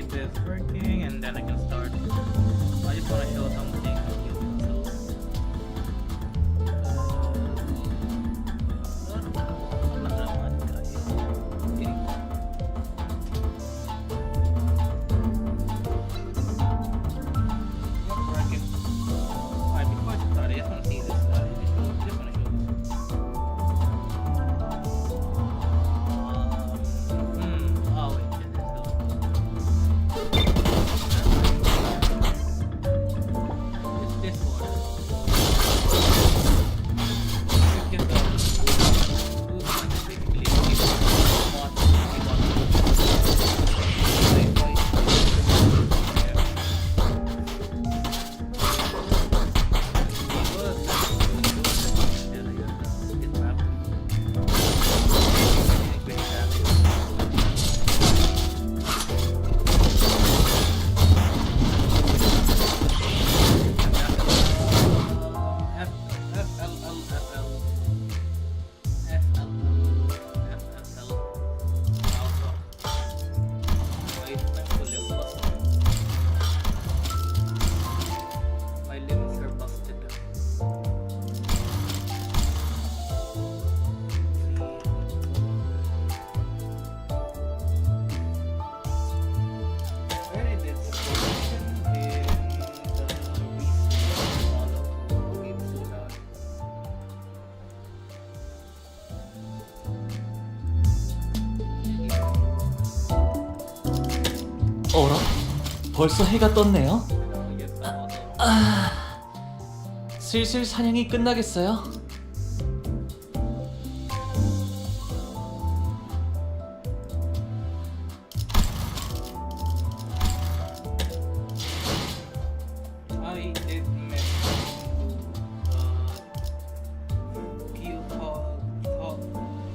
see this working, and then I can start. I just want to show something new. 어라? 벌써 해가 떴네요? 슬슬 사냥이 끝나겠어요? I did miss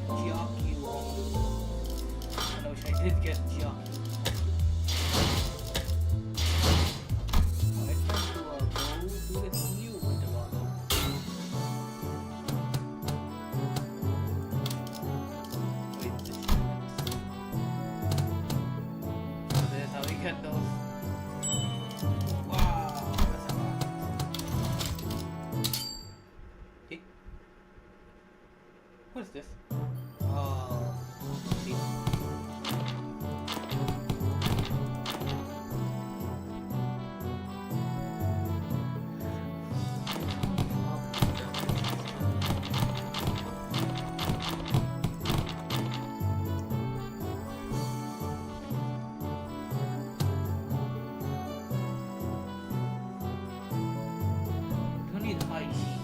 Gyaki I wish I did get Gyaki. I tried to go to this new intervallo. Wait, this is so there's how we get those. Wow, that's a lot. Hey, what is this? Oh, see. Don't need high heat.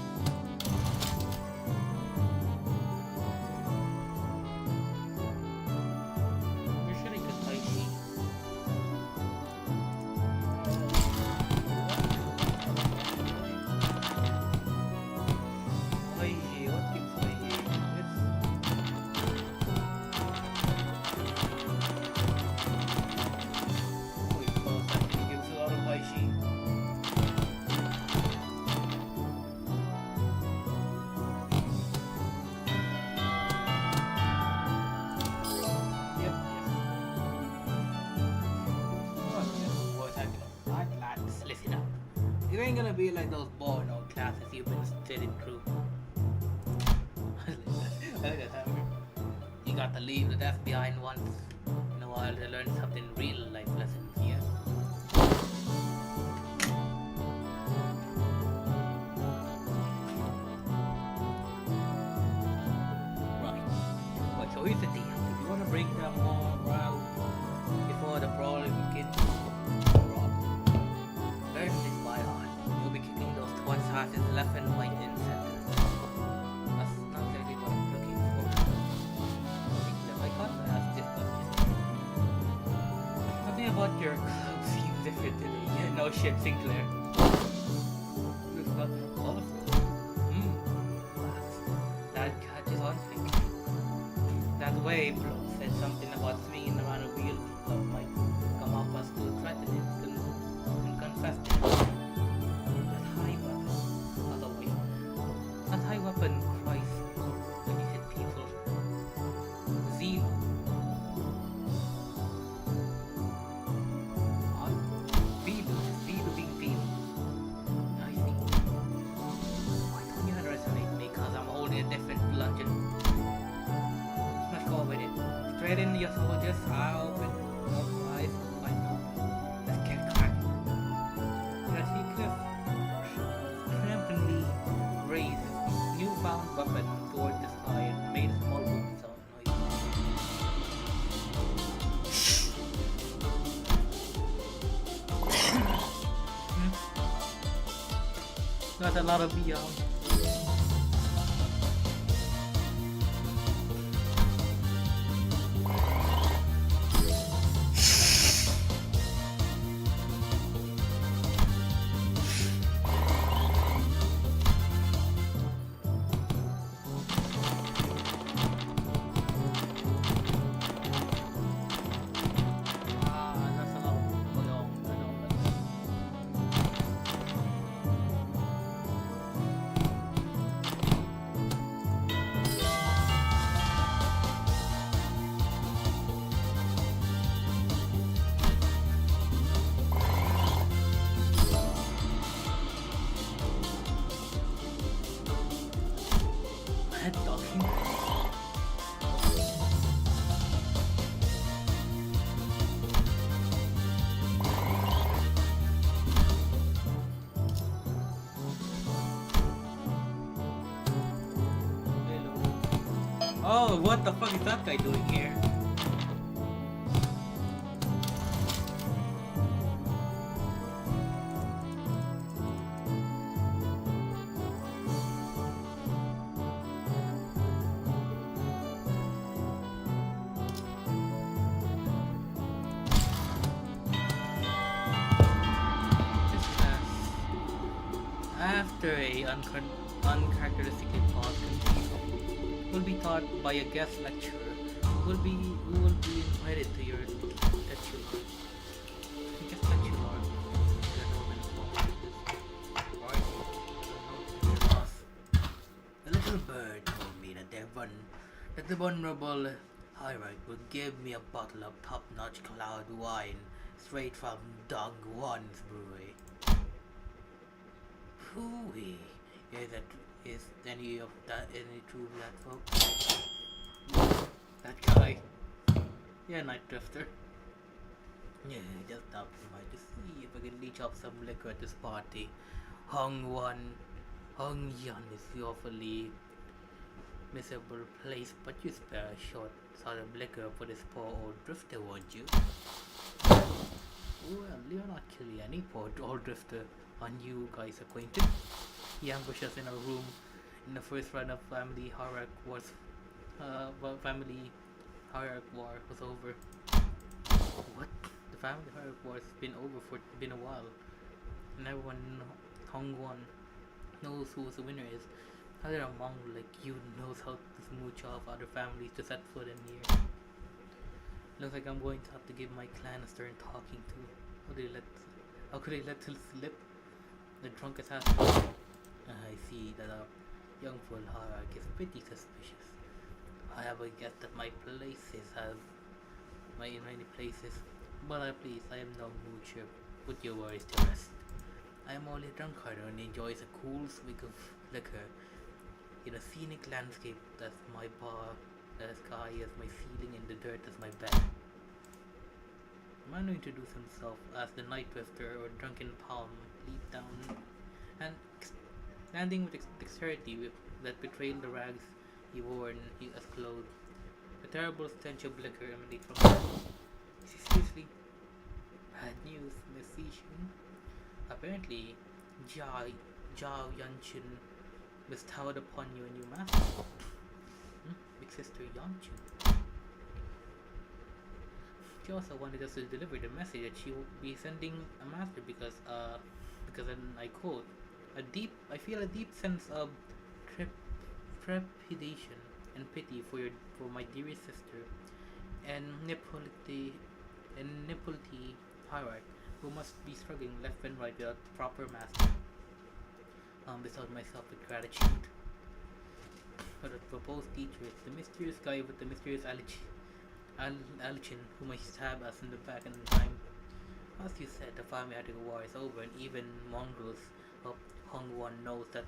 Where should I get high heat? High heat, what gives high heat? Wait, no, it actually gives a lot of high heat. Yep, yes. Oh, yes, boys, I'd like to listen up. You ain't gonna be like those boring old classes you've been sitting through. I like that hammer. You got to leave the desk behind once in a while to learn something real life lessons here. Right. But so here's the deal. If you want to bring them all around before the problem begins, learn this by heart. You'll be kicking those twice asses left and right and center. That's not exactly what I'm looking for. I can't ask this question. Something about your club seems different to me. Yeah, no shit, Sinclair. Looks not colorful. That catches on, Sinclair. That way, bro, said something about swinging around a wheel of might come off as too threatening and confess to it. That high weapon, otherwise, that high weapon cries when you hit people. Zero. be a soldier, I open up my eyes. I know. Let's get cracking. As he triumphantly raised his newfound weapon toward the sky and made a small boom sound noise. That's a lot of beyond. Oh, what the fuck is that guy doing here? After a uncharacteristically paused conceit, will be taught by a guest lecturer who will be invited to your lecture. Guest lecturer. The little bird told me that the vulnerable Hyrite would give me a bottle of top-notch cloud wine straight from Dong Won's brewery. Hooey. Is any true black folk? That guy. Yeah, Night Drifter. Yeah, just optimize to see if I can leech off some liquor at this party. Hong Yan is awfully miserable place, but you spare a short sort of liquor for this poor old drifter, won't you? Well, you're not killing any poor old drifter. Are you guys acquainted? He ambushes in a room in the first round of family hierarch war was over. What? The family hierarch war has been over for a while, and everyone in Hongwon knows who the winner is. Other among like you knows how to smooch off other families to set foot in here. Looks like I'm going to have to give my clan a stern talking to. How could they let it slip? The drunk assassin. I see that our young full hierarch is pretty suspicious. I have a guess that in many places. But please, I am no moocher. Put your worries to rest. I am only a drunkard and enjoys a cool swig of liquor in a scenic landscape. That's my bar, the sky as my ceiling, and the dirt as my bed. Manu introduced himself as the Night Drifter, or Drunken Palm, leaped down and landing with dexterity that betrayed the rags he wore as clothes. A terrible stench of liquor emanated from him. Seriously? Bad news, musician. Apparently, Zhao Yanqun bestowed upon you a new master. Big sister Yanqun. She also wanted us to deliver the message that she will be sending a master because then I quote, I feel a deep sense of trepidation and pity for my dearest sister and Nipolti hierarch who must be struggling left and right without proper master. Bestowed myself with gratitude. But the proposed teacher is the mysterious guy with the mysterious Alichin whom I stab us in the back in time. As you said, the family war is over, and even mongrels of Hongwon knows that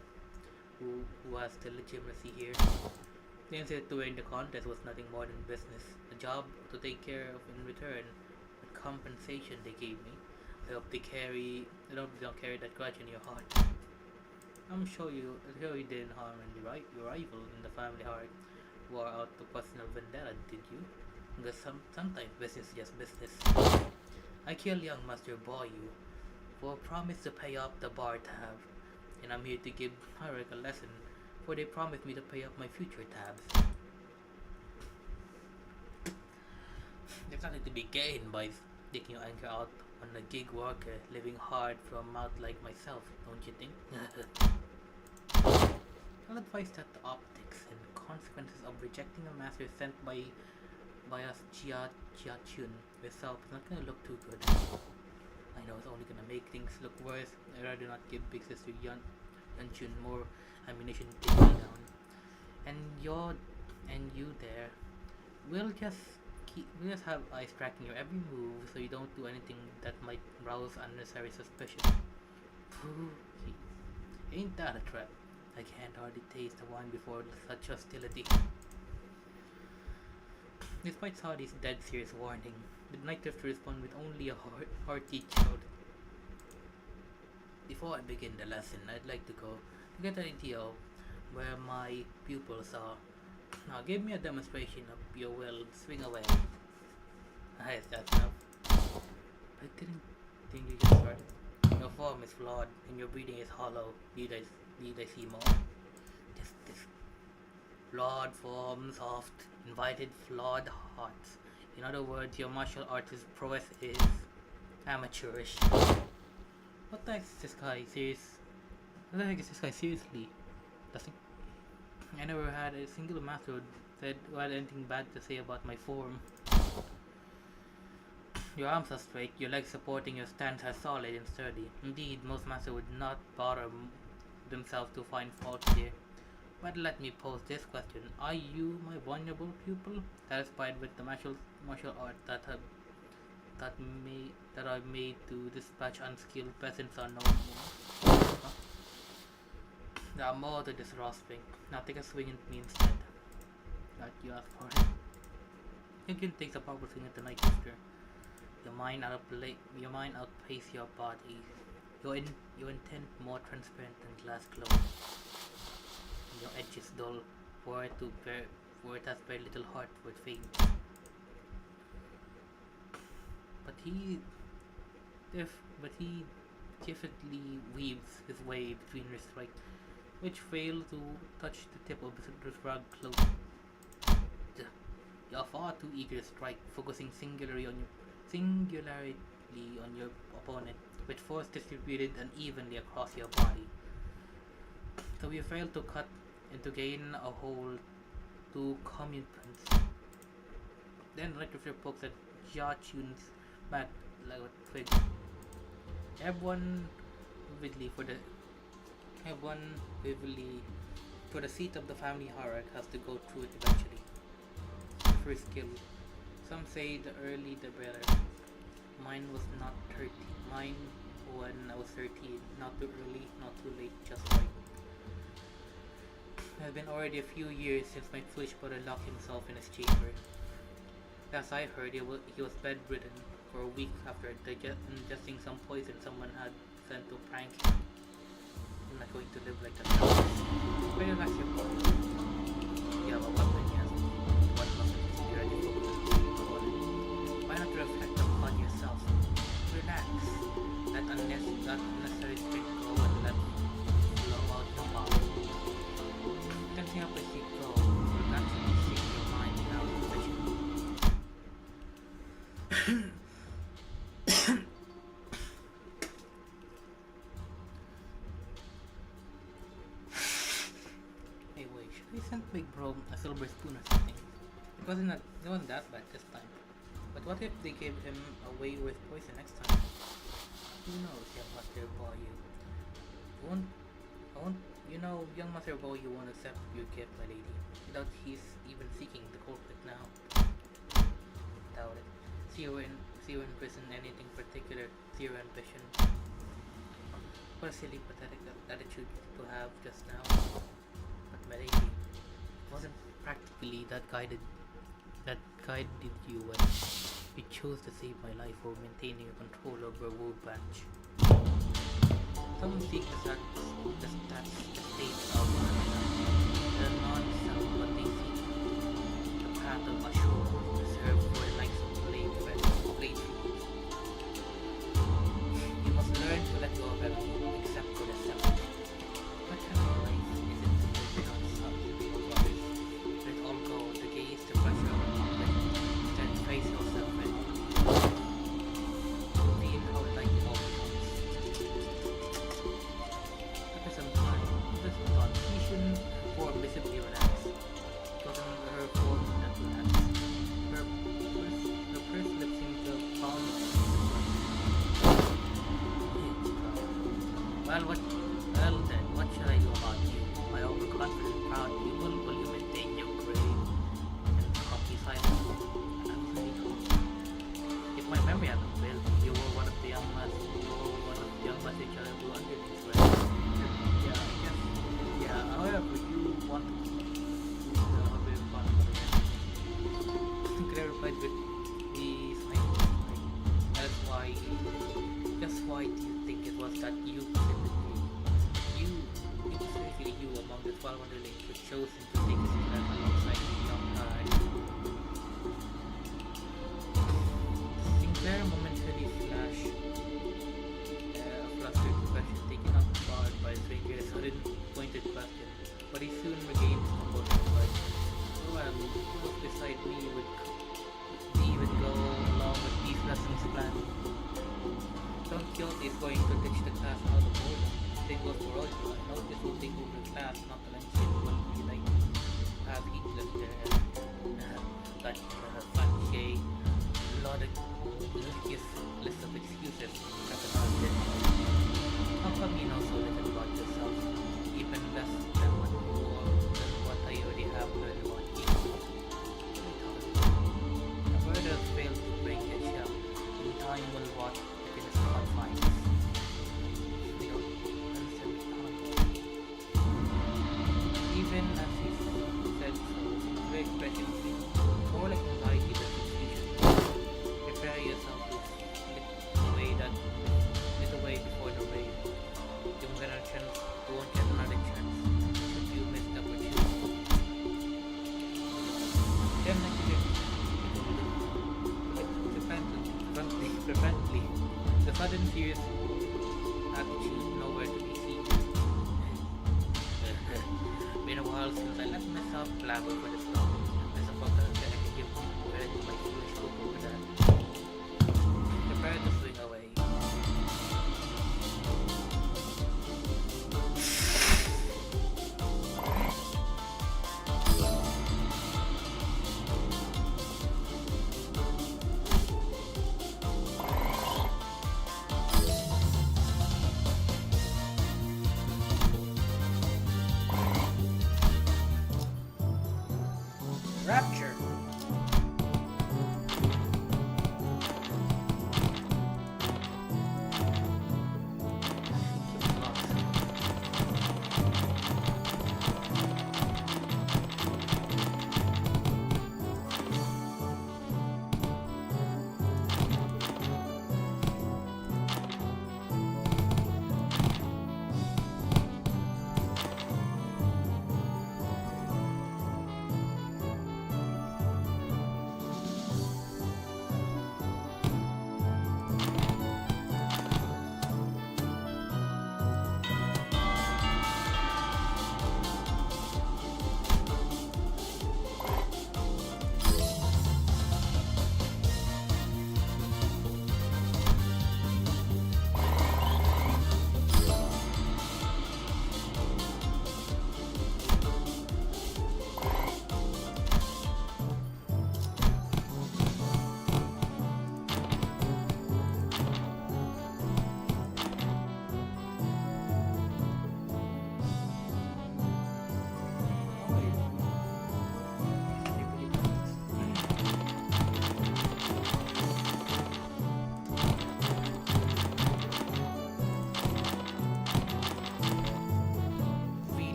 who has the legitimacy here. The incentive to win the contest was nothing more than business, a job to take care of in return, the compensation they gave me. I hope I hope they don't carry that grudge in your heart. I'm sure you didn't harm your rival in the family heart, wore out to personal vendetta, did you? Because sometimes business is just business. I killed young Master Boyu for a promise to pay off the bar tab, and I'm here to give Harik a lesson, for they promised me to pay off my future tabs. There's nothing to be gained by taking your anger out on a gig worker living hard from a mouth like myself, don't you think? I'll advise that the optics and consequences of rejecting a master sent by us Jia Chun yourself is not gonna look too good. I know it's only gonna make things look worse. I'd rather not give Big Sister Yan Chun more ammunition to take me down. And you there, we'll just have eyes tracking your every move so you don't do anything that might rouse unnecessary suspicion. Phew, ain't that a threat? I can't hardly taste the wine before such hostility. Despite Saudi's dead serious warning, the Night Drifter responded with only a hearty shout. Before I begin the lesson, I'd like to go to get an idea of where my pupils are. Now give me a demonstration of your will. Swing away. Yes, that's enough. I didn't think you just started. Your form is flawed and your breathing is hollow. Need I see more? This flawed form, soft, invited, flawed hearts. In other words, your martial artist prowess is amateurish. What the heck is this guy serious? What the heck is this guy seriously? Nothing. I never had a single master who had anything bad to say about my form. Your arms are straight, your legs supporting your stance are solid and sturdy. Indeed, most masters would not bother themselves to find faults here. But let me pose this question. Are you my vulnerable pupil, satisfied with the martial art that I made to dispatch unskilled peasants or no more? Huh? There are more to this rostering. Now take a swing at me instead. That you asked for it. You can take a powerful swing at the Night Drifter. Your mind outpaces your body. Your intent more transparent than glass clothes. Your edge is dull, for it has very little heart for its veins. But he definitely weaves his way between your strike, which fail to touch the tip of his rugged cloak. You are far too eager to strike, focusing singularly on your opponent, with force distributed unevenly across your body. So you fail to cut and to gain a hold to comeuppance. Then Night Drifter pokes at Jia Chun's back like a twig. Everyone vividly for the seat of the family hierarch has to go through it eventually. First skill. Some say the early the better. Mine was not 30. Mine when I was 13. Not too early, not too late, just right. It has been already a few years since my foolish brother locked himself in his chamber. As I heard, he was bedridden for a week after ingesting some poison someone had sent to prank him. I'm not going to live like that now. Where you your phone? You have a weapon, yes. What must be ready for? Why not reflect upon yourself? Relax. Let unnecessary strength go and let flow out your power. Can't help as you go. You're naturally seeing your mind now with vision. Hey wait, should we send Big Bro a silver spoon or something? It wasn't that bad this time. But what if they gave him a way worse poison next time? Who knows, young Master Boyu? Young Master Boyu won't accept your gift, my lady, without he's even seeking the culprit now. Doubt it. See you in prison, anything particular, zero ambition. What a silly, pathetic attitude to have just now. But my lady, wasn't practically that guided you when you chose to save my life while maintaining control over a wood branch. Some seek the state of the non-self, but they seek the path of Ashur, reserved for the likes of blade fools. You must learn to let go of everything except for the self. What kind of life is it to live without self? Let all go, the gaze, the pressure of conflict, then face yourself and feel how light it all becomes. After some time, this was on Kishin or visibly relaxed. It wasn't her fault that relaxed. Her pursed lips seemed to have found Well then, what should I do about you? My overconfident, proud people, will you maintain your grave and cocky silence? I was really cool. If my memory hasn't failed, you were one of the young masters each other who under these words. Yeah, I guess. Yeah, however, you want to keep a bit of fun. Clarified with the smile. That's why do you think it was that you specifically, you among the 12 underlings who chosen to take his life alongside the young guy? Sinclair momentarily flashed a flustered expression, taken off guard by the stranger's sudden pointed question, but he soon regained his composure and said, well, those beside me would go along with these lessons planned. Don Quixote is going to ditch the class out of order. Same goes for Roger. I know this will take over the class, not to mention it will be like have heedless there. That fat Shay, ludicrous list of excuses that are not dead. How come you know so little about yourself, even less than what I already have learned about you? The bird has failed to break its shell, and time will watch within its confines. We don't understand time. Even as he said so, the expression seemed more like anxiety than confusion. Prepare yourself to slip away before the rain. You won't get another chance if you miss the opportunity. Then Prevently, the sudden serious attitude nowhere to be seen. Been a while since I let myself blabber for this long. I suppose that I can give credit to my foolish hope over that. Prepare to swing away. Rapture.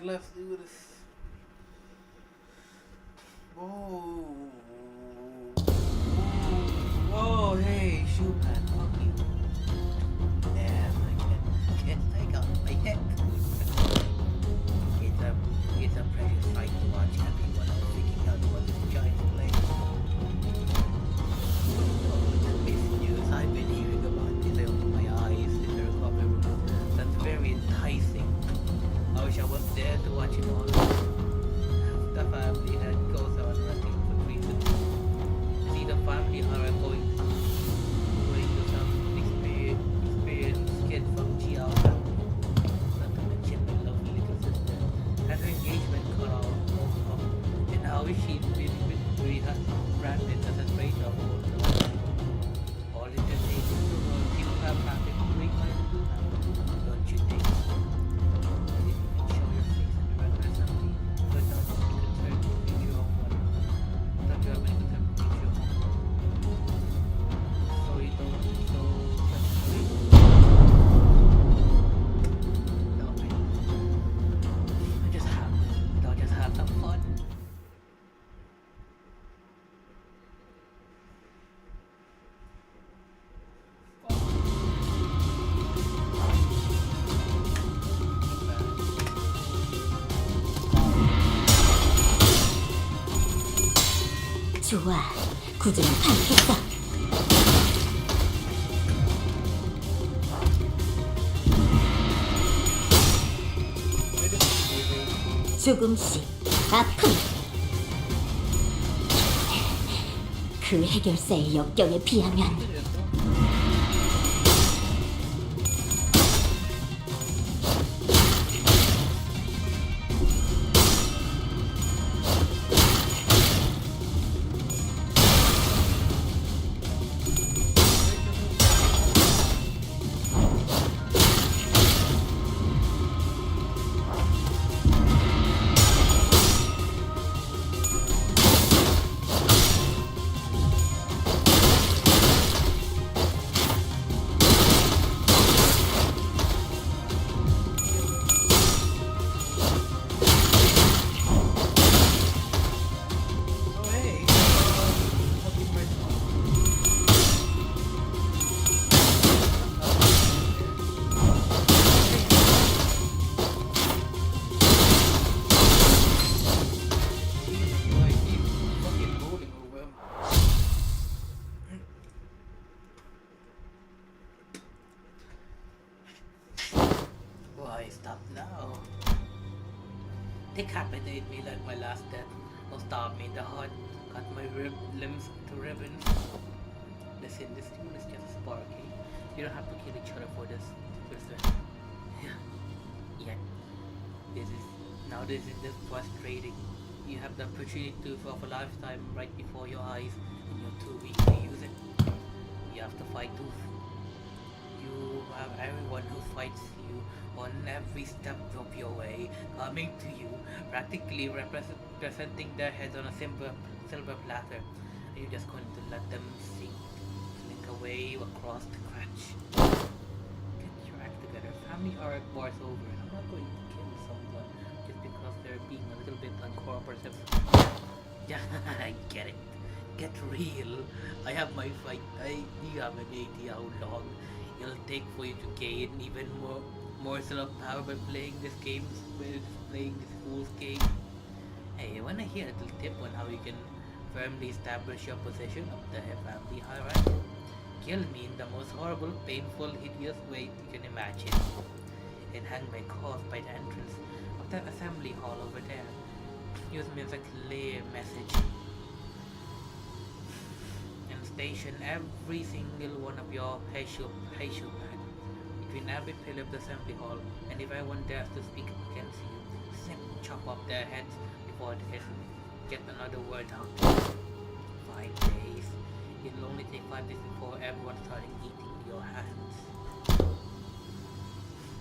let's do this. Whoa. Whoa, hey, shoe pad, fuck you. Damn, I got my head. It's a precious sight to watch everyone else freaking out what this giant playing. Oh, this news I've been hearing about till I open my eyes in the recovery room. That's very enticing. I wish I was there to watch it all. The family that goes on nothing but reasons. See the family are going to some experienced kid from Giao family. Not to mention my lovely little sister. Had her engagement cut off. And now she's been rebranded as a traitor of all the family. All it just takes is to people have family to bring money to do now. Don't you think? If you can show your face in the regular assembly, but not be concerned to reach your own one. Don't you have any concern to reach your own one? So you don't so just wait. No, wait. I'll just have some fun. 좋아, 구조는 파악했어. 조금씩 아픔. 그 해결사의 역경에 비하면 Why stop now? Decapitate me like my last death, or stab me in the heart, cut my limbs to ribbons. Listen, this tune is just a spark, eh? You don't have to kill each other for this. Yeah. This is just frustrating. You have the opportunity of a lifetime right before your eyes, and you're too weak to use it. You have to fight tooth. You have everyone who fights you on every step of your way, coming to you, practically representing their heads on a silver platter, and you're just going to let them slink away across the crutch. Get your act together. Family arc war's over, and I'm not going to kill someone just because they're being a little bit uncooperative. Yeah, I get it. Get real. I have my fight. You have an idea how long it'll take for you to gain even more morsel of power by playing this fool's game. Hey, I wanna hear a little tip on how you can firmly establish your position up the family hierarchy. Kill me in the most horrible, painful, hideous way you can imagine, and hang my corpse by the entrance of that assembly hall over there. Use me as a clear message, and station every single one of your Heishu pad between every pillar of the assembly hall, and if anyone dares to speak against you, simply chop off their heads before they can get another word out. 5 days. It'll only take 5 days before everyone starting eating your hands.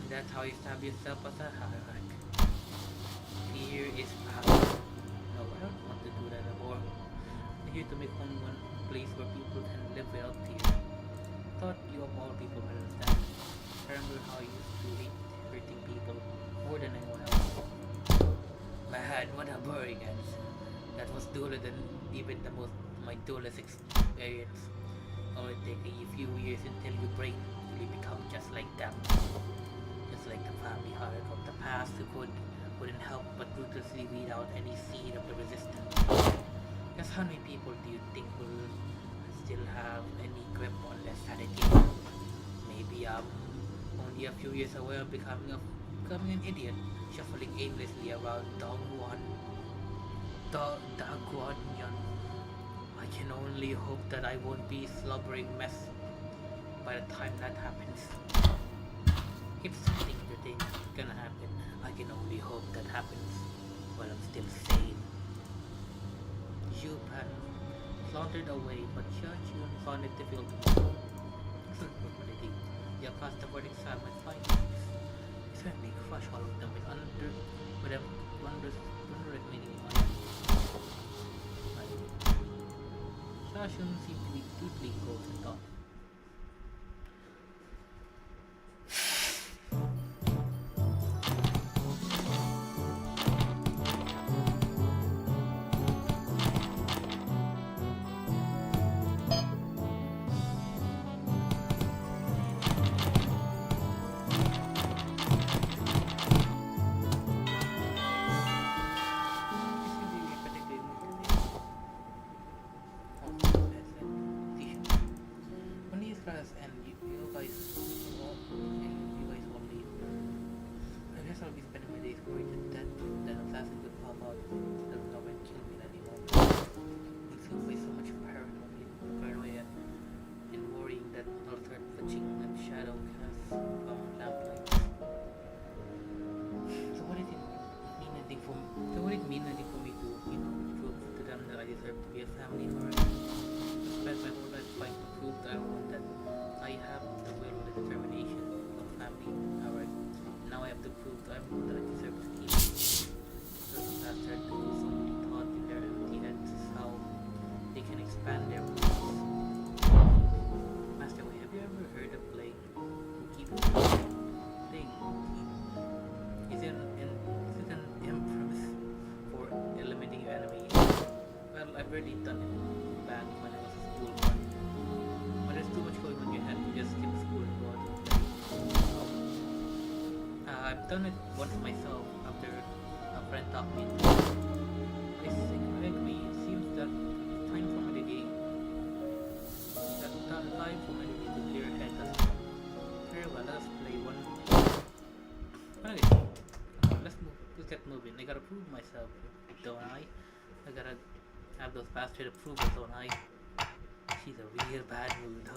And that's how you establish yourself as a hierarch. Fear is power. No, I don't want to do that anymore. I'm here to make only one place where people can live without fear. Thought you of all people would understand. I remember how you used to hate hurting people more than anyone else. and what a arrogance. That was duller than even my duelist experience. Only take a few years until you break, till you become just like them. Just like the family hierarchy of the past who couldn't help but ruthlessly weed out any seed of the resistance. Just how many people do you think will still have any grip on their sanity? Maybe only a few years away of becoming an idiot, shuffling aimlessly around Daguanyan. I can only hope that I won't be slobbering mess by the time that happens. If something entertaining is gonna happen, I can only hope that happens while I'm still sane. Yupan sauntered away, but Xiaochun found it difficult to move. He passed the verdict exam with findings. He certainly crushed all of them with underestimating on it. Xiaochun seemed to be deeply engrossed in thought. And you guys only. I guess I'll be spending my days worried that assassin would pop out that will not kill me anymore. It feels like so much paranoia and worrying that I'll start watching that shadow cast from lamplight. So would it mean anything for me to, prove to them that I deserve to be a family, or spend my whole life trying to prove to everyone that I have the will and the determination of family. Alright, now I have to prove to everyone that I deserve to keep. Certain bastards who so many thought in their empty heads how they can expand their rules. Master Wei, have you ever heard of playing Keep? Playing Is it an impremise for eliminating your enemies? Well, I've already done it back when I was a school boy. But there's too much going on in your head to just skip school and go out and play. I've done it once myself after a friend taught me. I agree. It seems that time for me to game. That time for me to clear your head doesn't come. Very well, let's play one. Anyway, come on, let's get moving. I gotta prove myself, don't I? I gotta have those bastards approve it, don't I? She's a real bad mood.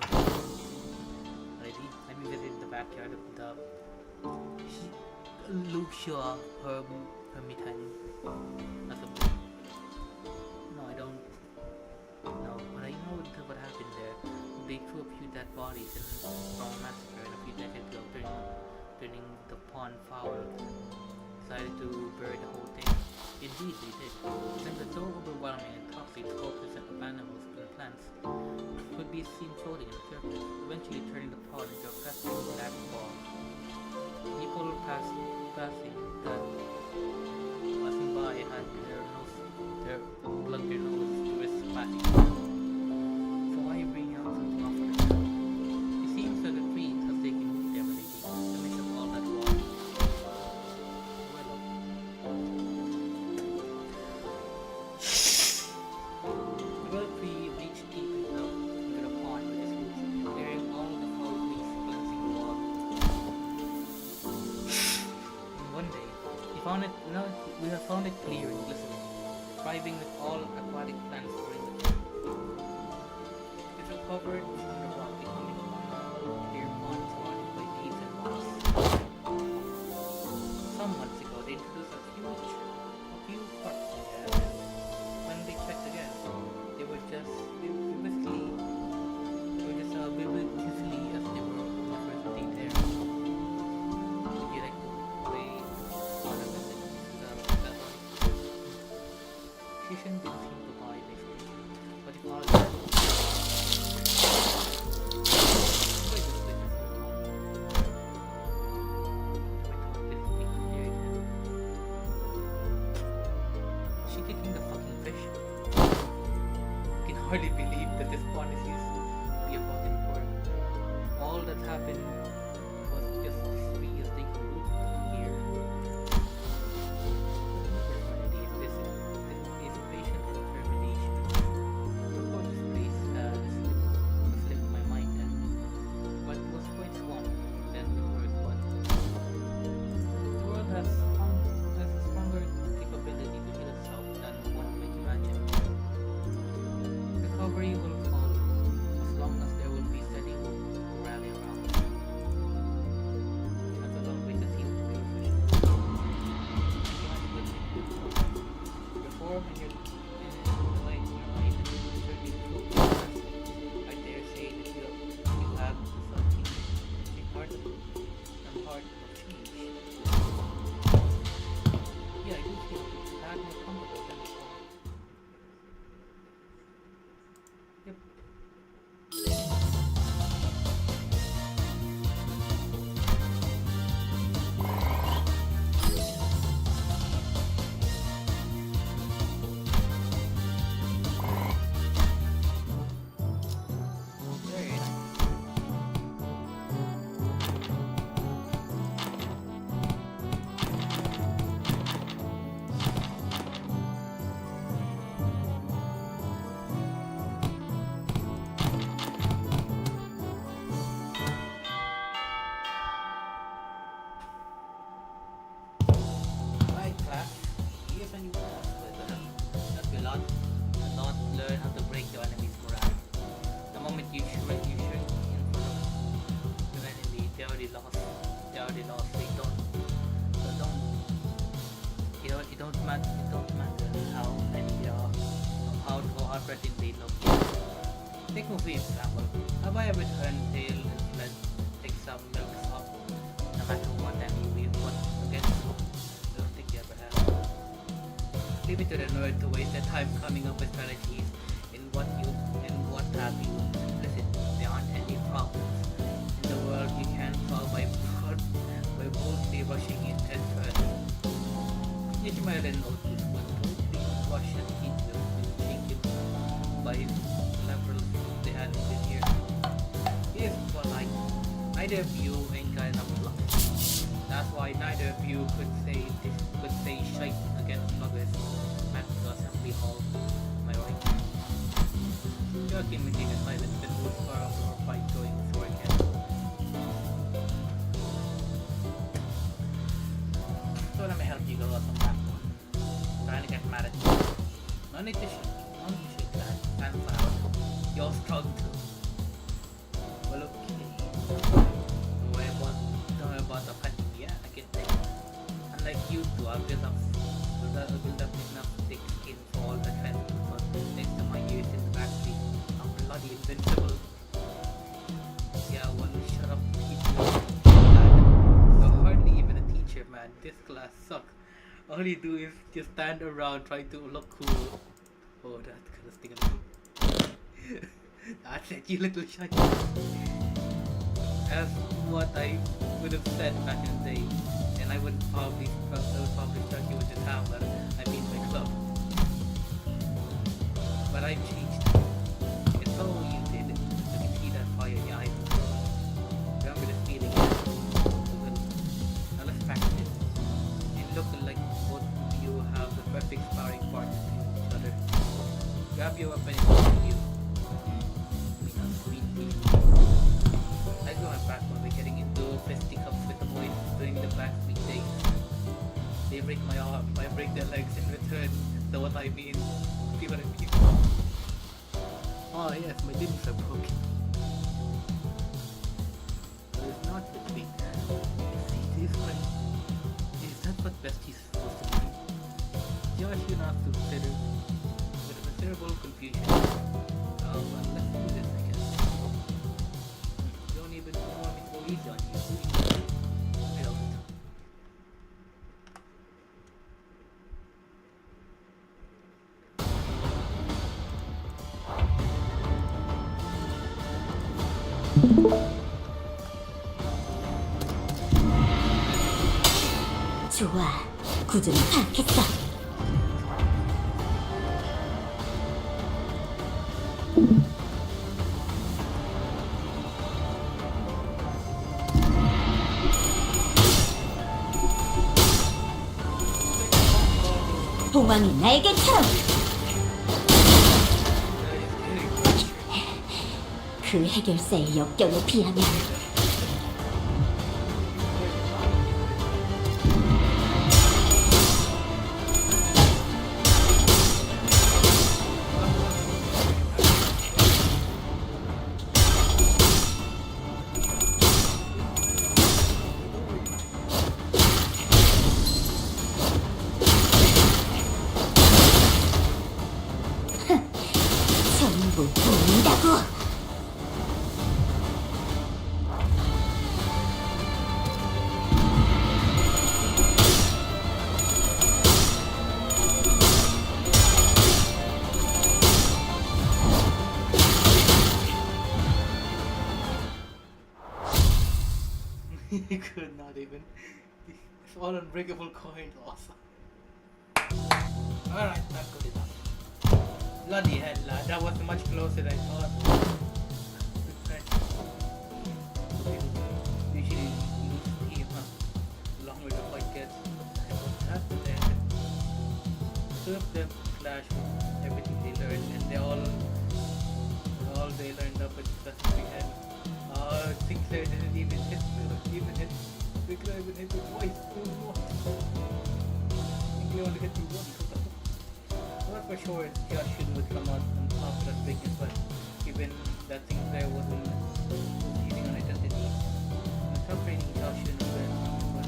Ready? Let me visit the backyard of the Luxua Hermitage. That's a book. No, I don't know, but I know what happened there. They threw a few dead bodies from a massacre and a few decades ago, turning the pond foul. Decided to bury the whole thing. Indeed, they did. Since it's so overwhelming and toxic, the whole percent of animals and plants could be seen floating in the surface, eventually turning the pond into a festering black ball. People passing by had their blood their nose to risk splashing. So why bring out something off for the sun? It seems that the trees have taken root there, lady, to mix up all that water. The well tree reached deep into the pond with its roots, clearing all the foul grease, cleansing the water. And one day, we have found it clear and glistening, thriving with all aquatic plants growing within. It recovered from the rock, becoming one clear pond surrounded by leaves and moss. Some months ago, they introduced a few parts in there, and when they checked again, they were just biblically as they were on the first day there. Would you like to play on a visit to the Shishin didn't seem to buy the explanation, but he followed it. hardly believe that this pond is used to be a fucking park. All that happened was just the tree is taking root here. This is patient determination. Of course, this place slipped my mind then, but it was quite swamped than the first one. The world has a stronger capability to heal itself than one might imagine. Recovery will follow, as long as there will be steady hope to rally around. That's a long way to see the pure fish. Reform in your light, your life, and certainly prove I dare say that you have something remarkable and hard of change. Yeah, I do feel that more comfortable than before. Yep. Very nice. Right, class. Here's a new class that will not learn how to break the enemy's morale. The moment you shrink in front of the enemy, they already lost. They don't. So don't. It don't matter how many they are, or how threatening they look. Take me for example. Have I ever turned tail and fled, take some milks up, no matter what enemy we put against them? I don't think you ever have. Leave it to the nerd to waste their time coming up with strategies in what have you. Listen, there aren't any problems in the world you can solve by boldly rushing in head first. Yes, you might have noticed, but boldly rush and hit will shaken by levels they hadn't been here. If, well, like, neither of you ain't got enough luck. That's why neither of you could say shite against sluggers at the assembly hall. Am I right? Joking with you decided to move far off our fight going before again. So let me help you go out on that one. Trying to get mad at you. No need to shake that. Stand proud. You're strong too. Well, okay. Don't worry about the fight. Yeah, I can take it. Unlike you two, I'll build up enough thick skin for all the defenses, but thanks to my years in the backseat, I'm bloody invincible. Yeah, well, shut up, teacher. You're hardly even a teacher, man. This class sucks. All you do is just stand around trying to look cool. Oh, that kind of thing. That's it, you little shite. As what I would have said back in the day, and I would probably start you with the town, but I mean my club. But I've changed. It's all you did. You can see that fire in your eyes. Remember the feeling. Now let's practice. And look like both of you have the perfect sparring partners to each other. Grab your weapon and hold you. I go on back when we're getting into fisticuffs with the boys during the blacksmith days. They break my arm, I break their legs in return. So what I mean? See what I mean? Oh yes, my limbs are broken. But it's not the big. See, this one. Is that what besties supposed to be? Josh, you have to consider with a considerable confusion. Well, let's do this, I guess. You don't even want me to go easy on you, do you? I don't. 좋아, 구조는 파악했어. 봉황이 날개처럼 그 해결사의 역경에 비하면 전부 보인다고. He could not even. It's all unbreakable coins, awesome. Alright, that's good enough. Bloody hell, lad. That was much closer than I thought. Usually lose the game, huh? Longer the fight gets. That's the end. Two of them clash with everything they learned, and they learned up with specific head. Sinclair didn't even hit Sinclair even hit the voice. Sinclair only hit the one. I'm not for sure Yashin would come out on top of that biggest, but given that Sinclair was leading on identity, the top rating Yashin was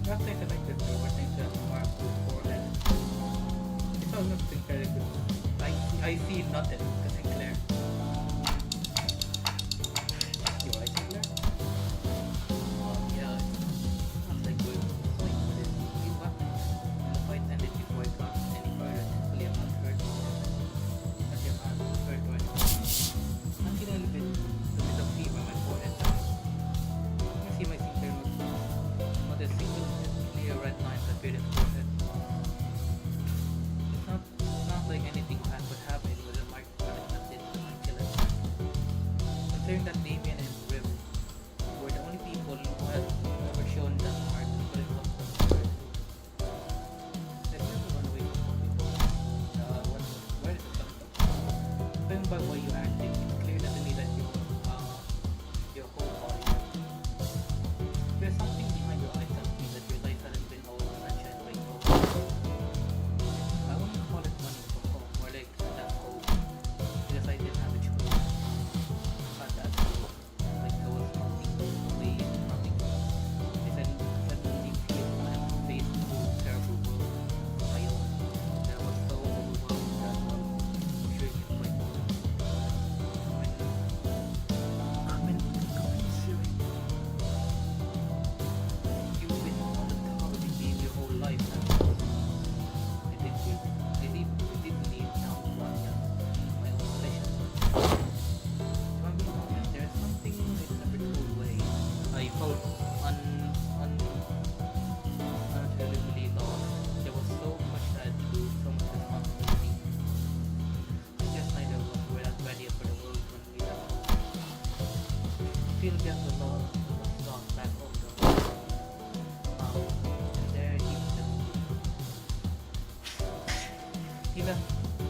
not saying to like this, but we're saying to Mark beforehand. It's all not Sinclair. I see nothing to Sinclair. Considering that Damien and Riv were the only people who had ever shown that heart to put it up to the they've never run away from people. Where is it coming from? Going by what you acting, it's clear to me that your whole body, there's something behind your eyes telling me that your life hasn't been all sunshine and rainbow. I wouldn't call it money from home, more like that hope, because I didn't have a choice.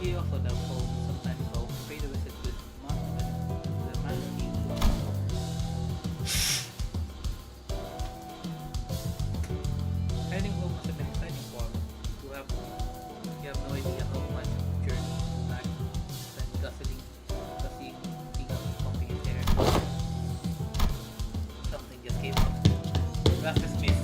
He also does home sometimes go pay the visit with the master. Heading home must have been exciting for him. You have no idea how much journey back spent guzzling, being up, pumping his hair. Something just came up. Master Smith.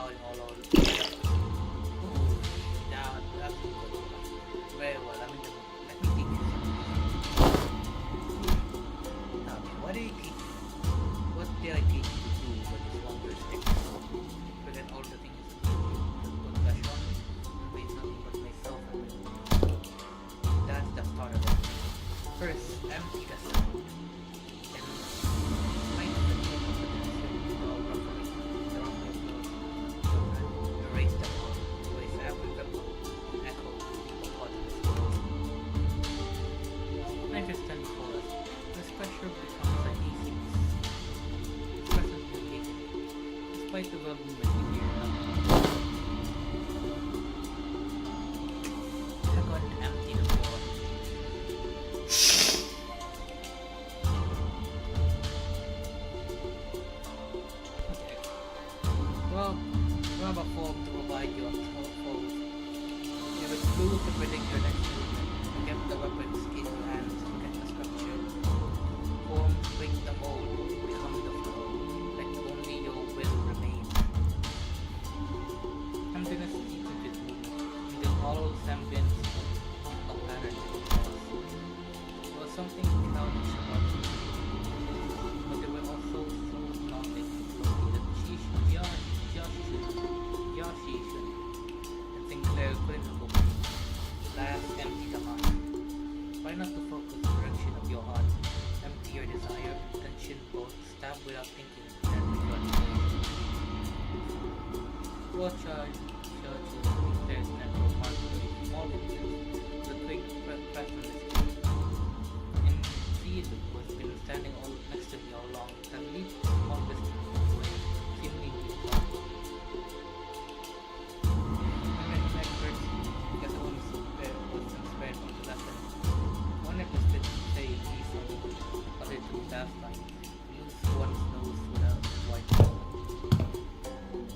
all. Now that's good. Very well. Let me teach you something. Now, what do you teach? What did I teach you to do with this longer stick? Forget all the things put pressure on me and waste nothing but myself and me. That's the start of it. First, empty the sound. Then, find the name of the dancer, the wrong erase them all. Erase every ripple, echo, or part of this world. Life is 24 hours. This pressure becomes an easiness. Present engagement. Despite the world movement we hear now. Second, empty the floor. Okay. Grab a form to provide your pose. Give it clues to predict your next movement. Get the weapons in your hands to get the structure. Form, break the mold, become the flow. Let only your will remain. Emptiness eats into its movement, into hollow semblance of patterns in its pulse. There was something childish about it, but there were also so nothing that Yashi and Sinclair couldn't cope. Last, empty the mind. Try not to focus the direction of your heart. Empty your desire, intention, both. Stab without thinking, and run away. Watch Sinclair's network constantly small details, the quick preference. In Seed, who has been standing all next to me all along, suddenly small distance away, seemingly last time, use one's nose without white.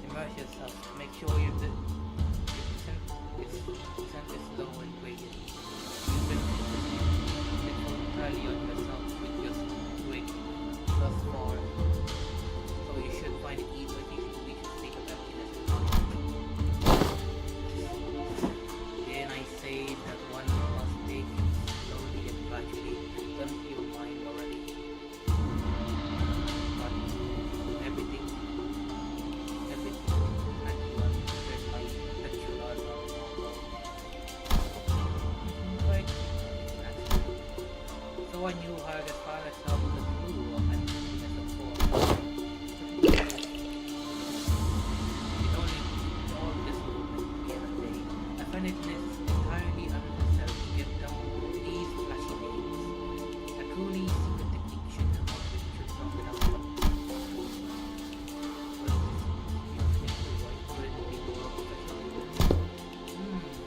Immerse yourself. Make sure your descent is low and gradient. You will depend entirely on yourself with your weight thus far. So you should find it easy to reach a state of emptiness and knowledge. Then I say that one must take it slowly and gradually. Don't your mind already. Everything and you understand my sexual art right? So I knew how to find myself with the clue of emptiness of form. It only all this movement the other day. I find it entirely unnecessary to give down these flashy names. A truly secret technique should have been strong enough.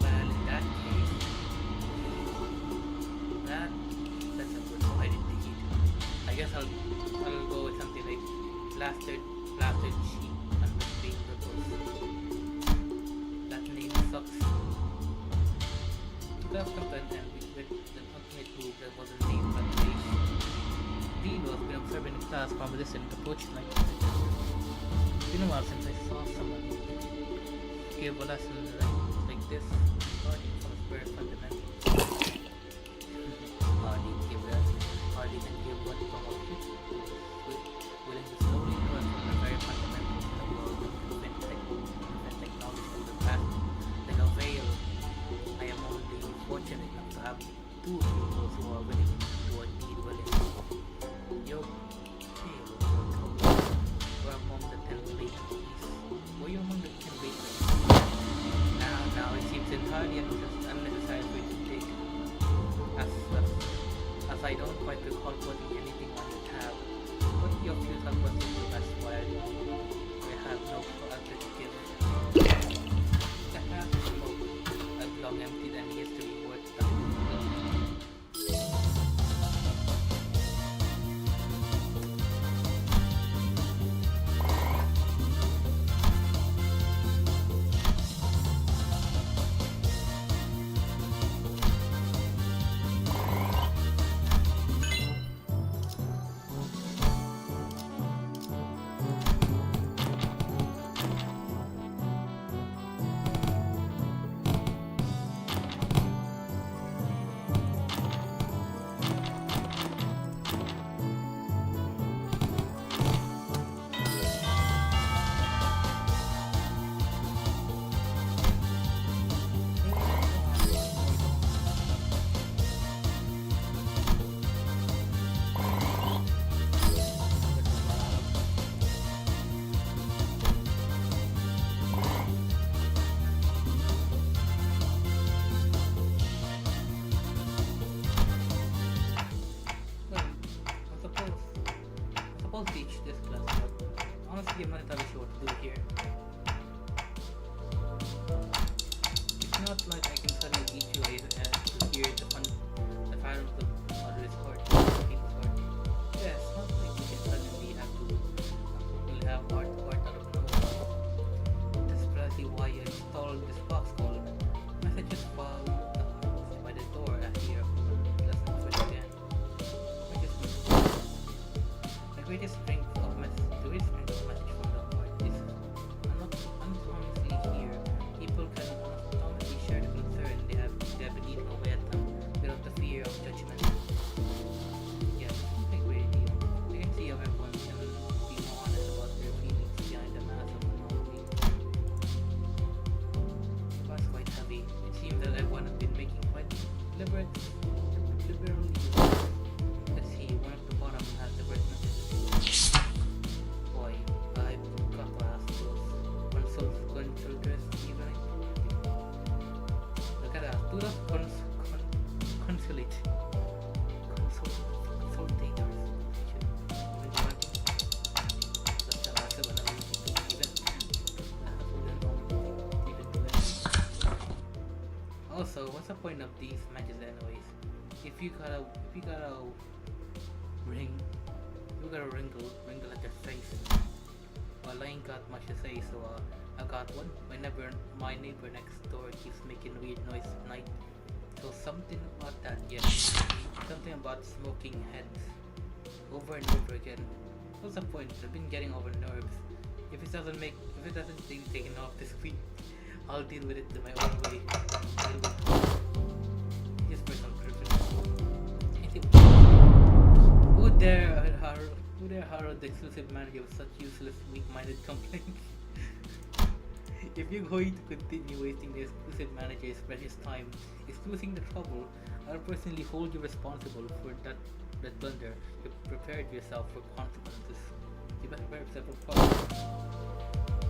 Well, in that case, that's a good identity. I guess I'll go with something like blasted sheep and the being ripples. That name sucks. That's content and with the ultimate move that wasn't named but face. Dean was been observing in class from a distant approach like this. It's been a while since I saw someone give a lesson like this, starting from its very fundamentals. Hardly can give what from a kid willing to slowly learn from the very fundamentals in the world of invent technology from the past, like a veil. I am only fortunate enough to have two people who are willing to indeed willing. Yo, hey, were among the 10 latent Were you among the 10 latent? Now it seems entirely unnecessary for you to take. As I don't quite recall putting anything on the tab. Put your futile questions to us while we have no answer to give. The half smoke as long empty than history worth time. presidential dress even I told you. Look at that. Do the consulate. Consultators. Also, what's the point of these matches anyways? If you got a ring, you got a wrinkle at your face. Well, I ain't got much to say, so I got one. Whenever my neighbor next door keeps making weird noise at night. So something about that, yeah. Something about smoking heads over and over again. What's the point? I've been getting over nerves. If it doesn't get taken off this week, I'll deal with it in my own way. Just for some purpose. Who dare harrow the exclusive manager with such useless, weak-minded complaints? If you're going to continue wasting the exclusive manager's precious time excusing the trouble, I'll personally hold you responsible for that blunder. You prepared yourself for consequences. You better prepare yourself for consequences.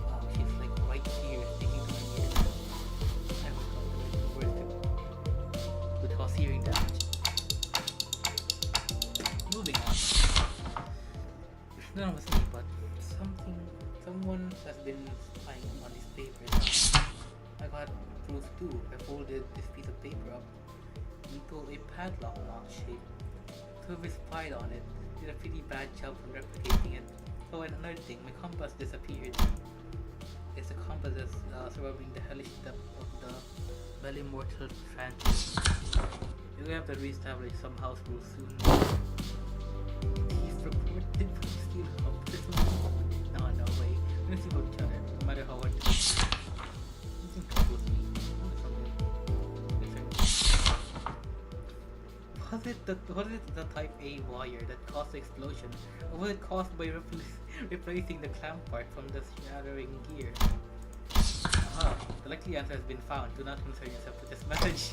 Oh, she's like right here, sticking to my ear. I would call it worth it. Would cause hearing damage. Moving on. None of us me, but someone has been spying on these papers. I got proof too. I folded this piece of paper up into a padlock knot shape. Whoever spied on it did a pretty bad job on replicating it. Oh, and another thing, my compass disappeared. It's a compass that's surrounding the hellish depth of the Bellimortal Trench. You're gonna have to reestablish some house rules soon. He's reported to steal a compass. No way. We're gonna see about each other, no matter how hard it is. Nothing troubles me. Was it the type A wire that caused the explosion, or was it caused by replacing the clamp part from the shattering gear? Aha, the likely answer has been found. Do not concern yourself with this message.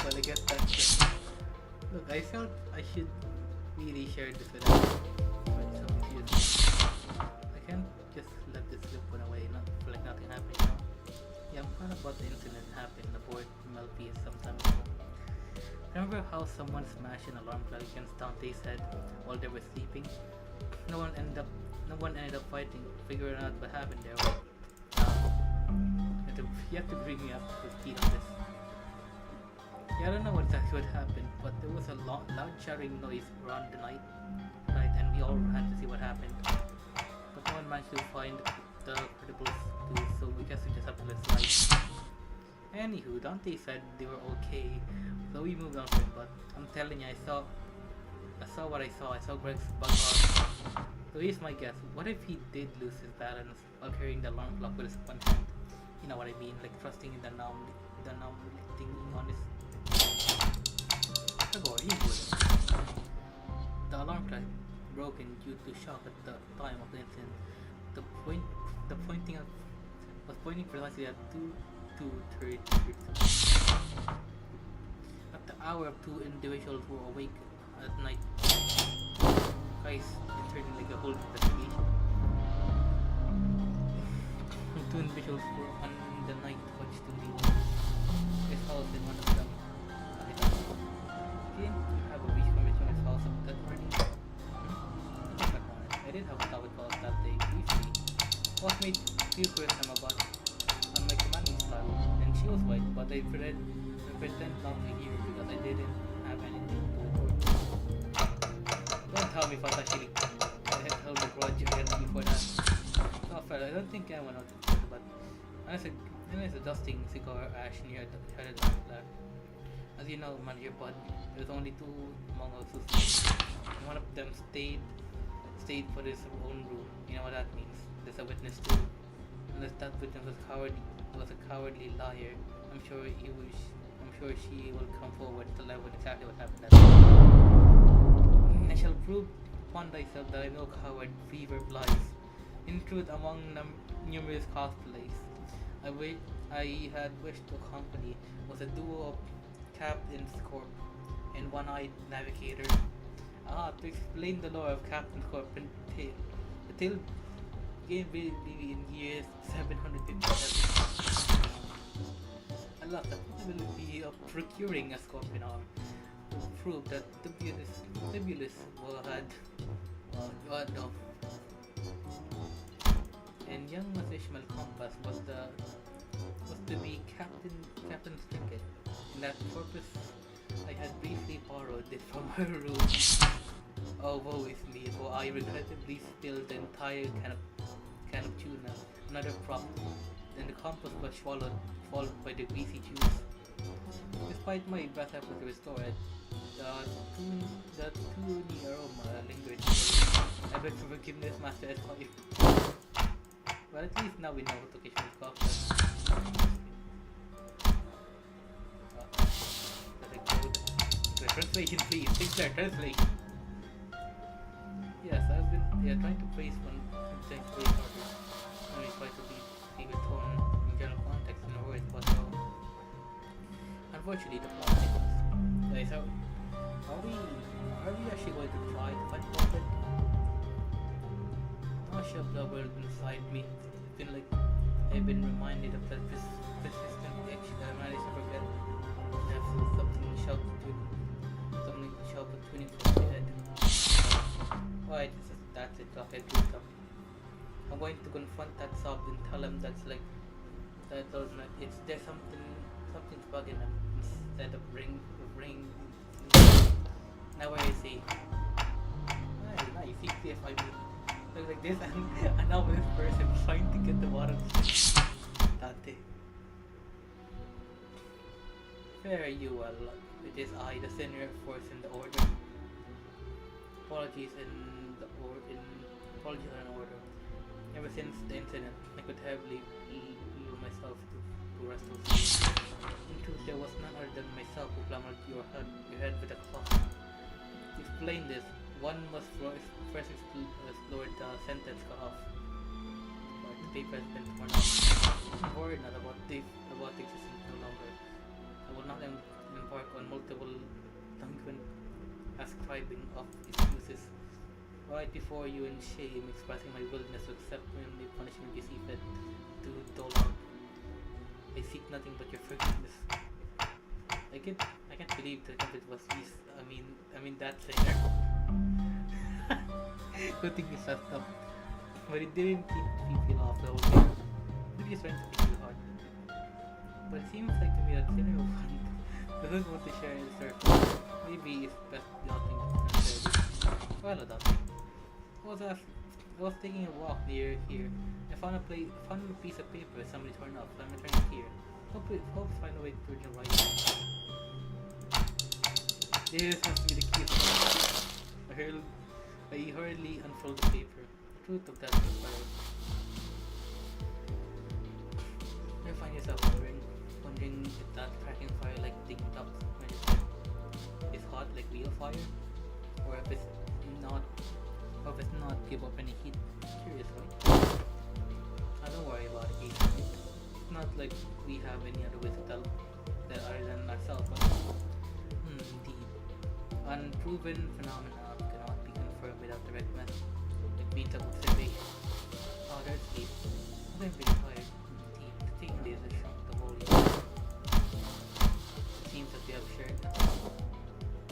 Well, I guess that's it. Look, I felt I should really share this with everyone. I can't just let this slip one away, not feel like nothing happened, you know? Yeah, I'm proud about the incident that happened aboard MLP sometime ago. Remember how someone smashed an alarm clock against Dante's head while they were sleeping? No one ended up fighting, figuring out what happened there. You have to bring me up to speed on this. Yeah, I don't know what exactly happened, but there was a loud shattering noise around the night, and we all had to see what happened. But no one managed to find the credibles too, so we guess we just have to let slide. Anywho, Dante said they were okay, so we moved on from it, but I'm telling you, I saw what I saw. I saw Greg's bug arm. So here's my guess. What if he did lose his balance while carrying the alarm clock with his one hand? You know what I mean, like trusting in the numb thingy on his... he would. The alarm clock broken due to shock at the time of the incident. The pointing was pointing precisely at 2:30. At the hour, two individuals were awake at night. Guys, it's turning like a whole investigation. Two individuals were on the night watch TV. His house in one of them. Didn't you have a beach convention at his house that morning? I did have a topic calls that day briefly. Was made few questions about on my commanding style, and she was white, but I pretend not to hear because I didn't have anything to report. Don't tell me if I was actually held a grudge against me for that. No, Fred, I don't think anyone knows but unless a dusting cigar ash near the head of the flat. As you know, Manager Bud, there's only two among us who stayed. One of them stayed for his own room. You know what that means. There's a witness too. Unless that witness was a cowardly liar, I'm sure she will come forward to tell everyone exactly what happened that day. I shall prove upon thyself that I know coward fever lies. In truth, among numerous cosplays I had wished to accompany was a duo of Captain Scorp and One-Eyed Navigator. To explain the lore of Captain Scorp and game really in year 757. I love the possibility of procuring a scorpion arm to prove that Tibulus had no. And young Ishmael Compass was to be Captain's trinket. In that purpose, I had briefly borrowed it from her room. Oh, woe is me, for I regrettably spilled the entire can of tuna, another prop, then the compass was swallowed, followed by the greasy juice. Despite my best effort to restore it, the tunny aroma lingered still. I beg for forgiveness, Master S5. But at least now we know what occasional coffee. Translation, please. Sinclair, translate. Yes, I've been trying to praise one subject way harder. Only try to be with tone in general context in a word, but unfortunately the plot thickens. Okay, so are we actually going to try to find Corbin? Nausea of the world inside me. It's been like I've been reminded of that persistent itch that I managed to forget. I have something shoved between my head. Right, that's it. Okay, good up. I'm going to confront that sub and tell him there's something's bugging him instead of ring. Now I see. Nice. You see if I mean look like this and now this person trying to get the water. Dante. Fare you well. It is I, the senior force in the order. Apologies are in order. Ever since the incident, I could heavily lure myself to restlessness. In truth, there was none other than myself who clambered your head with a cloth. To explain this, one must first explore the sentence cut off. But the paper has been torn out. I'm worried not about the existence no longer. I will not embark on multiple delinquent ascribing of excuses. Right before you in shame, expressing my willingness to accept the punishment you see fit to dole out. I seek nothing but your forgiveness. I can't believe that it was this. I mean that's it. Good thing you messed up, but it didn't keep me feel off the whole thing. Maybe he's trying to make it hard. But it seems like to me that Sinner doesn't want to share his circle. Maybe it's best nothing to share. Well, adopted. I was taking a walk near here. I found a piece of paper somebody torn up. I'm returning it here. Hope find a way to turn it right. This has to be the key. I hurriedly unfold the paper. The truth of that is fire. You find yourself wondering if that cracking fire like digging up when it's hot like real fire, or if it's not give up any heat. Curious, right? Don't worry about it. It's not like we have any other ways to tell that other than ourselves. But, indeed, unproven phenomena cannot be confirmed without direct method. It means observation. Oh, there's sleep. I'm pretty tired. Indeed, taking days has shrunk the whole year. It seems that we have shared.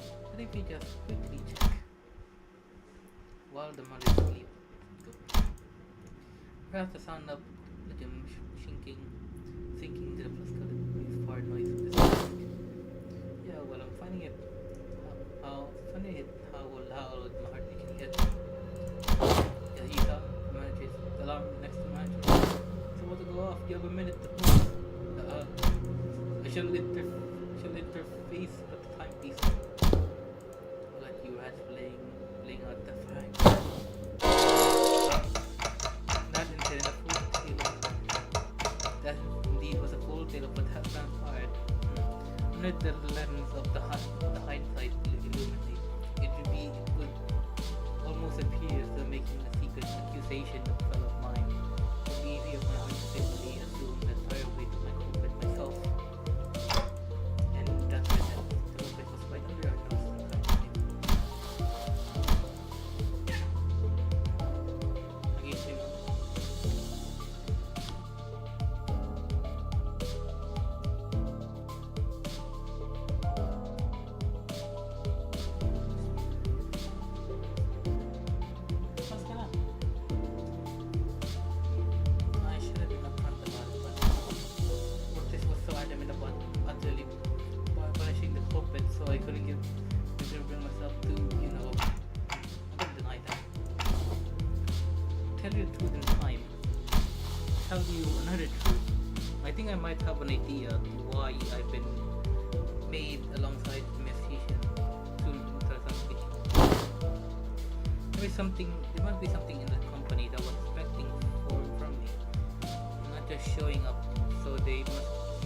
I think we just quickly check. While the mother is asleep. Perhaps the sound of the gym sinking to the plus is far noise of this music. Yeah, well, I'm finding it how loud my heart can hit. Yeah, you saw the alarm next to manager. It's about to go off. You have a minute to move. I shall interface with the timepiece. I'll let you rats playing out the flag. That indeed was a full tale of what had transpired. Under the lens of the hindsight illuminate, it would almost appear as though making a secret accusation of a fellow of mine would be easy of my own to safely assume the entire weight of my culprit myself. And that's when the culprit was quite under our nose. I gave him you another truth. I think I might have an idea to why I've been made alongside musician soon something. There must be something in the company that was expecting from me. Not just showing up, so they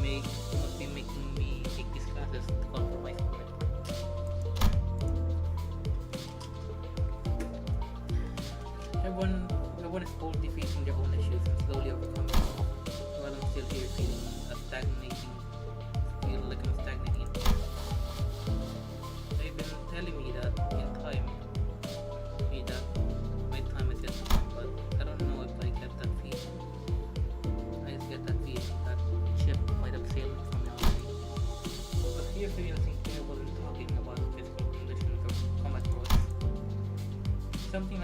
must be making me take these classes to compromise for it. Everyone is boldly facing their own issues and slowly overcoming them, while I'm still here feeling like I'm stagnating. They've been telling me that my time is yet to come, but I don't know if I get that feeling. I just get that feeling that ship might have sailed from me already. But here's the real thing I wasn't talking about physical conditions or combat growth. Something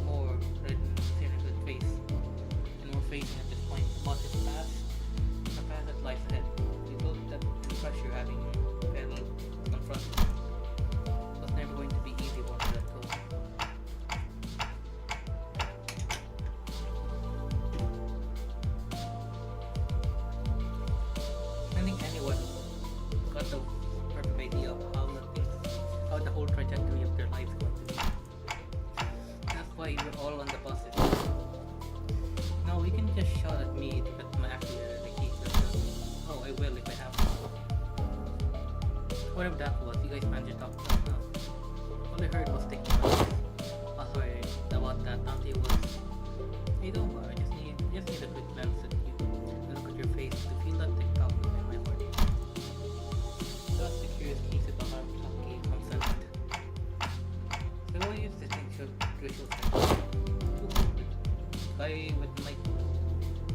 more than staring at the face. And we're facing at this point about the path that lies ahead. We built that pressure having fairly confronted. It was never going to be easy once we let go. I think anyone got the perfect idea of how the whole trajectory of their lives going to be. That's why we're all on the buses. No, we can just shout at me that my actually the key. Oh, I will if I have to. Whatever that was, you guys managed to talk about now. All I heard was taking notes. Sorry about that. Dante was, hey, don't worry, I just need a quick glance at you. Look at your face to feel that tick tock in my heart. Just the curious piece of the heart talking consent. So I use distinction visual sense. Guy with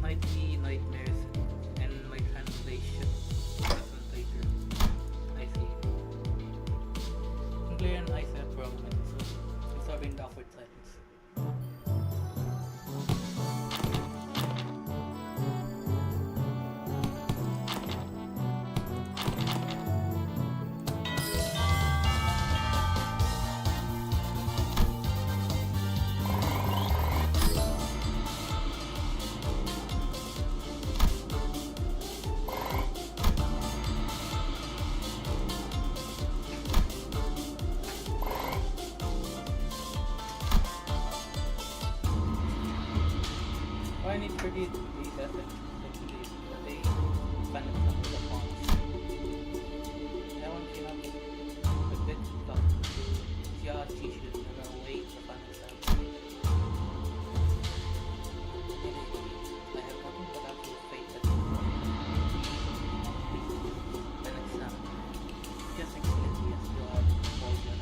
nightly nightmares and my translator. I see. Clear and I said for a moment, so absorbing the awkward silence. I need to read these assets but they kind of come with the fonts. That one came up a bit tough. Yeah, t-shirt never wait to find myself. I have nothing but absolute faith that an exam. Just excellently as you are all done.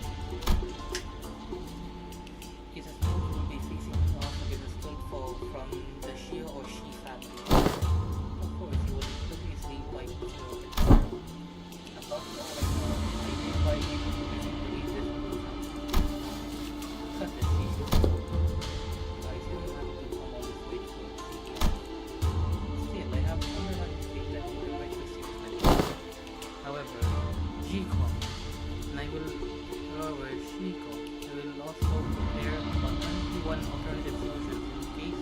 It has no to be facing off against a skull fall from the she or she family. Of course, you would obviously wipe the floor with it. Above all, I invite you to read this book. Cut this piece. I still have to come all this way to still, I have underlined the thing that you will write this seriously. However, I will also prepare about 91 alternative solutions in case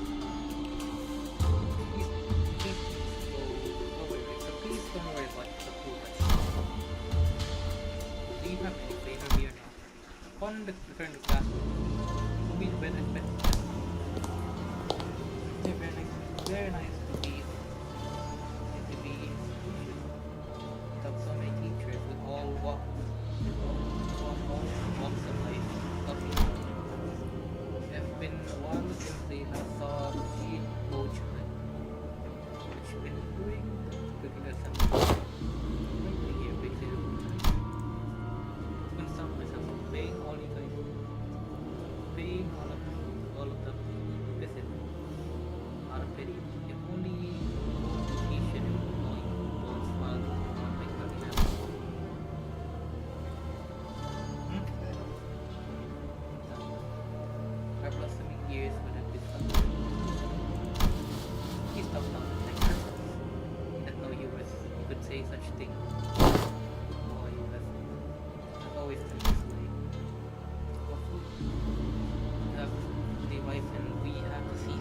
please don't worry about the pool. Do you have any flavor beer now? Upon the return to class, will be well expected. Very nice to be without so many teachers with all walks of life. It's been a while since they have saw the old children. What you been doing? Looking at some right here, big city. I'm gonna stop myself from paying all you guys. Paying all of the visit. Out of pity. If only patient employee was filed on my 39. Our blossoming years would have been something. He stopped down the next person. He didn't know you could say such thing. Boy, I've always been this way. What food? We have the wife and we have to see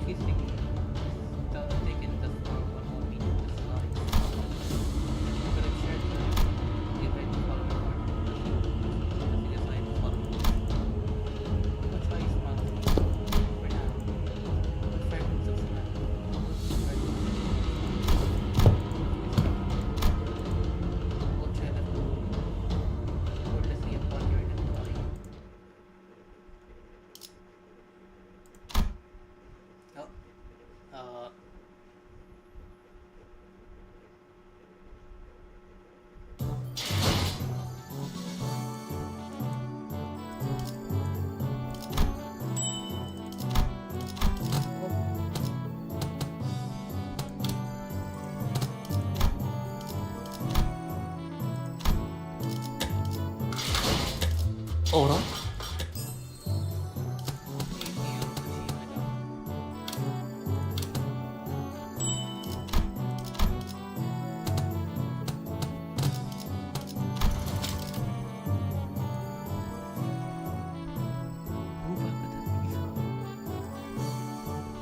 kissing without taking the form of a meaning to slide. Could have shared the event from your heart. Nothing aside fun. That's why you smile for now. The fragrance of smile. We'll try that wordlessly upon your identity. Oh. 어라?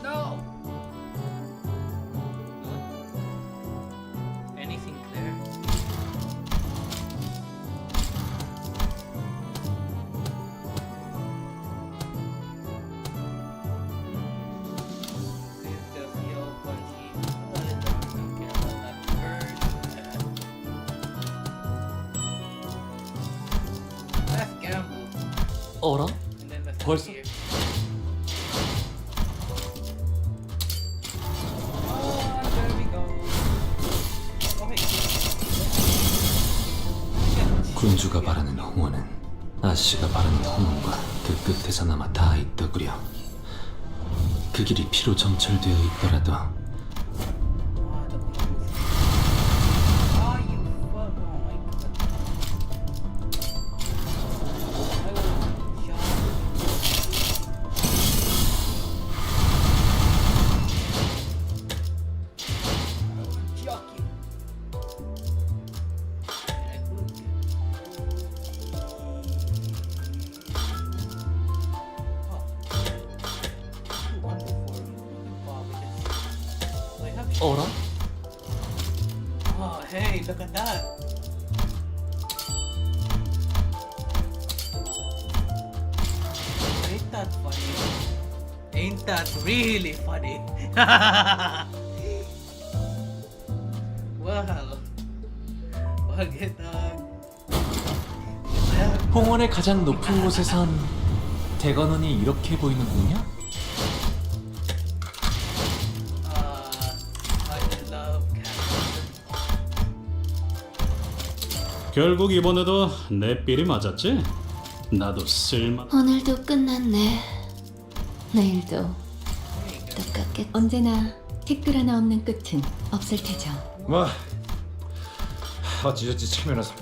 No! Anything clear? Let's gamble. 어라? And then let's 벌써? here. Oh, there we go. Okay. 군주가 바라는 홍원은 아씨가 바라는 홍원과 그 끝에서나마 다 있더구려. 그 길이 피로 점철되어 있더라도 Ah, you fuck. Oh my god. I will shot. I will chuck you. And I could. Oh. Wonderful. Wow, we just. So I have. 어라? Oh, hey, look at that. Ain't that funny? Ain't that really funny? Wow. Magandang. 홍원의 가장 높은 곳에선 대관원이 이렇게 보이는군요? I love cats. 결국 이번에도 내 삘이 맞았지? 나도 쓸만. 오늘도 끝났네. 내일도 똑같겠. 언제나 댓글 하나 없는 끝은 없을 테죠. 뭐 어찌저찌 참여나 살.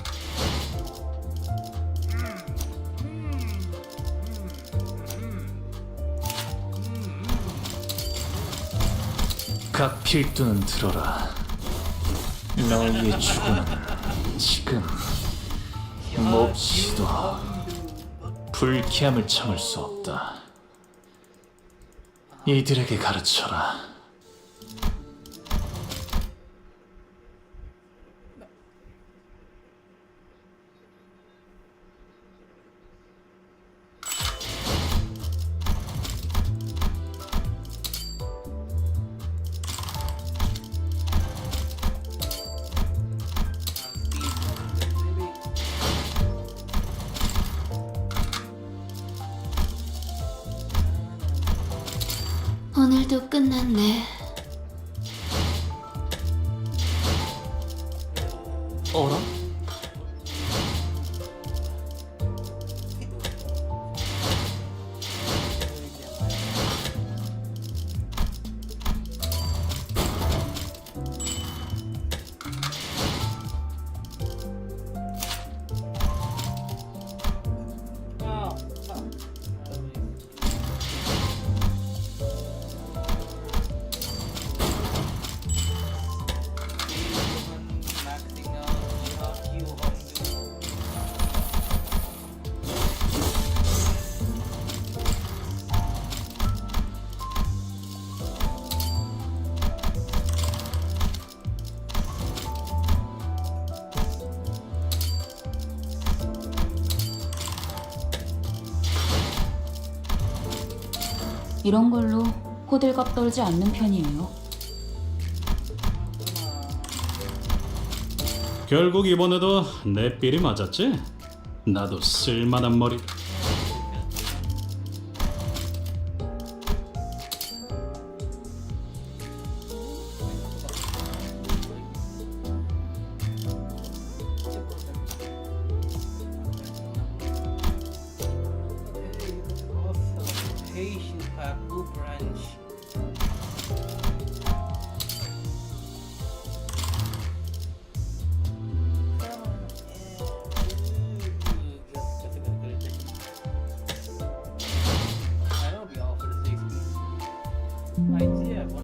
각 필두는 들어라. 너희의 죽음은 지금 몹시도 불쾌함을 참을 수 없다. 이들에게 가르쳐라. 오늘도 끝났네. 어라? Maxing out 이런 걸로 호들갑 떨지 않는 편이에요. 결국 이번에도 내 삘이 맞았지? 나도 쓸만한 머리.